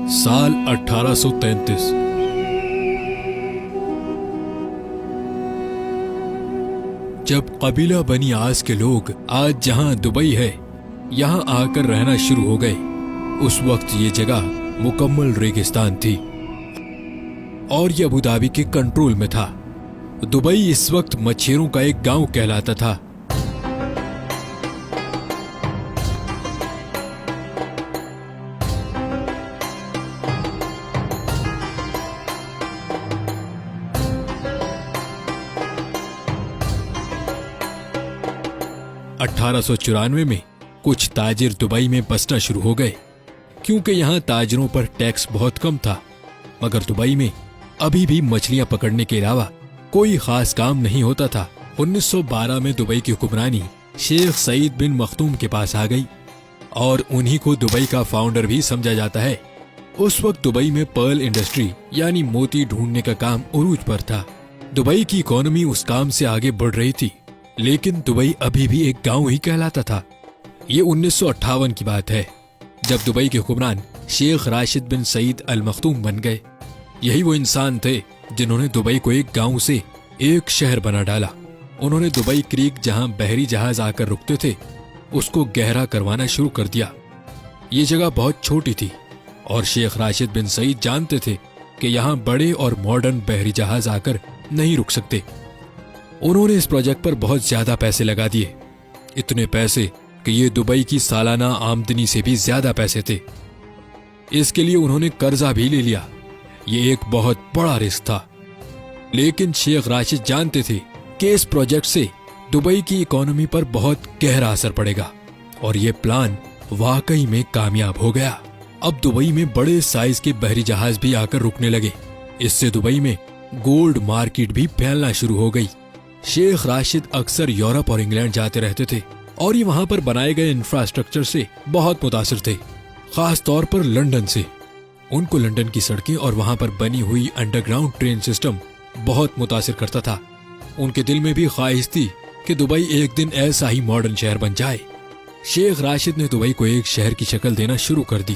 साल 1833। जब कबीला बनी आस के लोग आज जहां दुबई है यहां आकर रहना शुरू हो गए, उस वक्त ये जगह मुकम्मल रेगिस्तान थी और ये अबू धाबी के कंट्रोल में था। दुबई इस वक्त मच्छरों का एक गांव कहलाता था। अठारह में कुछ ताजिर दुबई में बसना शुरू हो गए, क्योंकि यहाँ ताजिरों पर टैक्स बहुत कम था। मगर दुबई में अभी भी मछलियां पकड़ने के अलावा कोई खास काम नहीं होता था। 1912 में दुबई की हुक्मरानी शेख सईद बिन मखदूम के पास आ गई और उन्हीं को दुबई का फाउंडर भी समझा जाता है। उस वक्त दुबई में पर्ल इंडस्ट्री यानी मोती ढूंढने का काम उरूज पर था। दुबई की इकोनॉमी उस काम से आगे बढ़ रही थी, लेकिन दुबई अभी भी एक गांव ही कहलाता था। ये 1958 की बात है, जब दुबई के हुक्मरान शेख राशिद बिन सईद अल मखदूम बन गए। यही वो इंसान थे जिन्होंने दुबई को एक गांव से एक शहर बना डाला। उन्होंने दुबई क्रीक, जहां बहरी जहाज आकर रुकते थे, उसको गहरा करवाना शुरू कर दिया। ये जगह बहुत छोटी थी और शेख राशिद बिन सईद जानते थे कि यहाँ बड़े और मॉडर्न बहरी जहाज आकर नहीं रुक सकते। उन्होंने इस प्रोजेक्ट पर बहुत ज्यादा पैसे लगा दिए, इतने पैसे कि ये दुबई की सालाना आमदनी से भी ज्यादा पैसे थे। इसके लिए उन्होंने कर्जा भी ले लिया। ये एक बहुत बड़ा रिस्क था, लेकिन शेख राशिद जानते थे कि इस प्रोजेक्ट से दुबई की इकोनॉमी पर बहुत गहरा असर पड़ेगा और ये प्लान वाकई में कामयाब हो गया। अब दुबई में बड़े साइज के बहरी जहाज भी आकर रुकने लगे। इससे दुबई में गोल्ड मार्केट भी फैलना शुरू हो गई। शेख राशिद अक्सर यूरोप और इंग्लैंड जाते रहते थे और ये वहां पर बनाए गए इंफ्रास्ट्रक्चर से बहुत मुतासिर थे, खास तौर पर लंदन से। उनको लंदन की सड़कें और वहां पर बनी हुई अंडरग्राउंड ट्रेन सिस्टम बहुत मुतासिर करता था। उनके दिल में भी ख्वाहिश थी कि दुबई एक दिन ऐसा ही मॉडर्न शहर बन जाए। शेख राशिद ने दुबई को एक शहर की शक्ल देना शुरू कर दी।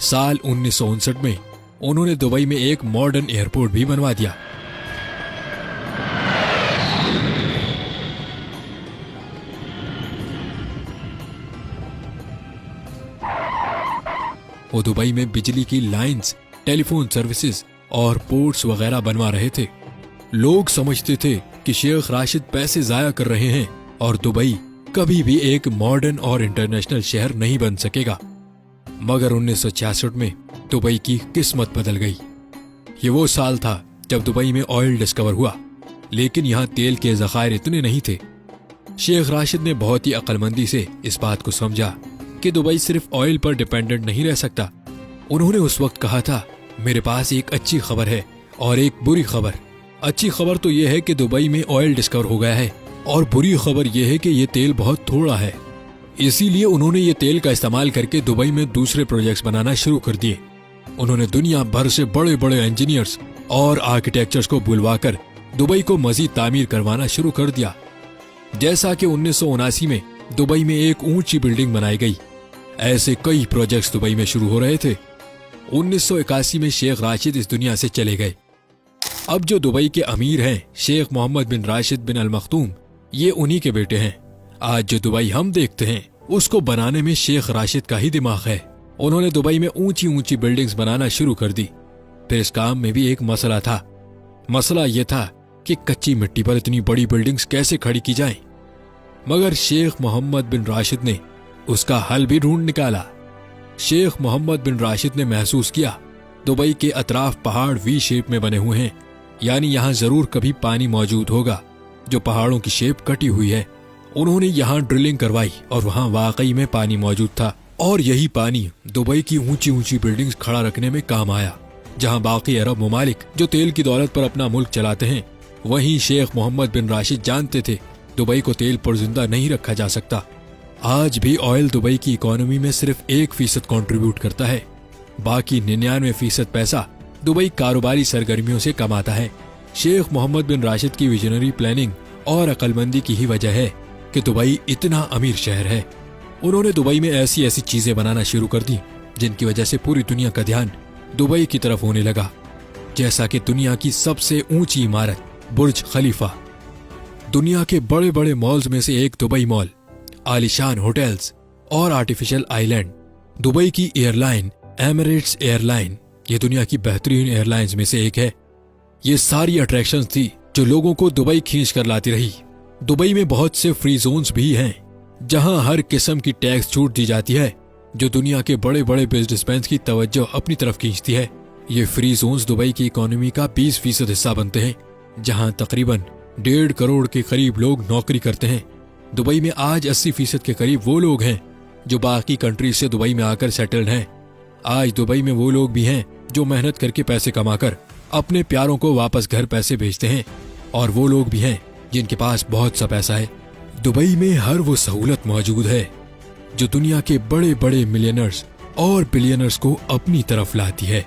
साल 1959 में उन्होंने दुबई में एक मॉडर्न एयरपोर्ट भी बनवा दिया। वो दुबई में बिजली की लाइंस, टेलीफोन सर्विसेज और पोर्ट्स वगैरह बनवा रहे थे। लोग समझते थे कि शेख राशिद पैसे जाया कर रहे हैं और दुबई कभी भी एक मॉडर्न और इंटरनेशनल शहर नहीं बन सकेगा। मगर 1966 में दुबई की किस्मत बदल गई। ये वो साल था जब दुबई में ऑयल डिस्कवर हुआ, लेकिन यहाँ तेल के ज़खायर इतने नहीं थे। शेख राशिद ने बहुत ही अक्लमंदी से इस बात को समझा कि दुबई सिर्फ ऑयल पर डिपेंडेंट नहीं रह सकता। उन्होंने उस वक्त कहा था, मेरे पास एक अच्छी खबर है और एक बुरी खबर। अच्छी खबर तो यह है कि दुबई में ऑयल डिस्कवर हो गया है और बुरी खबर यह है कि ये तेल बहुत थोड़ा है। इसीलिए उन्होंने ये तेल का इस्तेमाल करके दुबई में दूसरे प्रोजेक्ट्स बनाना शुरू कर दिए। उन्होंने दुनिया भर से बड़े बड़े इंजीनियर्स और आर्किटेक्चर्स को बुलवाकर दुबई को मजीद तामीर करवाना शुरू कर दिया। जैसा कि 1979 में दुबई में एक ऊंची बिल्डिंग बनाई गई, ऐसे कई प्रोजेक्ट्स दुबई में शुरू हो रहे थे। 1981 में शेख राशिद इस दुनिया से चले गए। अब जो दुबई के अमीर हैं, शेख मोहम्मद बिन राशिद बिन अल मखदूम, ये उन्हीं के बेटे हैं। आज जो दुबई हम देखते हैं, उसको बनाने में शेख राशिद का ही दिमाग है। उन्होंने दुबई में ऊंची ऊंची बिल्डिंग्स बनाना शुरू कर दी। फिर इस काम में भी एक मसला था। मसला यह था कि कच्ची मिट्टी पर इतनी बड़ी बिल्डिंग्स कैसे खड़ी की जाएं। मगर शेख मोहम्मद बिन राशिद ने उसका हल भी ढूंढ निकाला। शेख मोहम्मद बिन राशिद ने महसूस किया, दुबई के अतराफ पहाड़ वी शेप में बने हुए हैं, यानी यहाँ जरूर कभी पानी मौजूद होगा जो पहाड़ों की शेप कटी हुई है। उन्होंने यहाँ ड्रिलिंग करवाई और वहाँ वाकई में पानी मौजूद था और यही पानी दुबई की ऊंची ऊंची बिल्डिंग्स खड़ा रखने में काम आया। जहाँ बाकी अरब ममालिक जो तेल की दौलत पर अपना मुल्क चलाते हैं, वहीं शेख मोहम्मद बिन राशिद जानते थे दुबई को तेल पर जिंदा नहीं रखा जा सकता। आज भी ऑयल दुबई की इकोनॉमी में सिर्फ 1% कंट्रीब्यूट करता है, बाकी 99% पैसा दुबई कारोबारी सरगर्मियों से कमाता है। शेख मोहम्मद बिन राशिद की विजनरी प्लानिंग और अक्लमंदी की ही वजह है कि दुबई इतना अमीर शहर है। उन्होंने दुबई में ऐसी ऐसी चीजें बनाना शुरू कर दी जिनकी वजह से पूरी दुनिया का ध्यान दुबई की तरफ होने लगा, जैसा कि दुनिया की सबसे ऊंची इमारत बुर्ज खलीफा, दुनिया के बड़े बड़े मॉल्स में से एक दुबई मॉल, आलीशान होटल्स और आर्टिफिशियल आइलैंड। दुबई की एयरलाइन एमिरेट्स एयरलाइन ये दुनिया की बेहतरीन एयरलाइंस में से एक है। ये सारी अट्रैक्शंस थी जो लोगों को दुबई खींच कर लाती रही। दुबई में बहुत से फ्री जोन्स भी हैं, जहां हर किस्म की टैक्स छूट दी जाती है, जो दुनिया के बड़े बड़े बिजनेसमैन की तवज्जो अपनी तरफ खींचती है। ये फ्री जोन्स दुबई की इकोनॉमी का 20% हिस्सा बनते हैं, जहां तकरीबन 1.5 करोड़ के करीब लोग नौकरी करते हैं। दुबई में आज 80% के करीब वो लोग हैं जो बाकी कंट्रीज से दुबई में आकर सेटल्ड हैं। आज दुबई में वो लोग भी हैं जो मेहनत करके पैसे कमाकर अपने प्यारों को वापस घर पैसे भेजते हैं, और वो लोग भी हैं जिनके पास बहुत सा पैसा है। दुबई में हर वो सहूलत मौजूद है जो दुनिया के बड़े बड़े मिलियनर्स और बिलियनर्स को अपनी तरफ लाती है।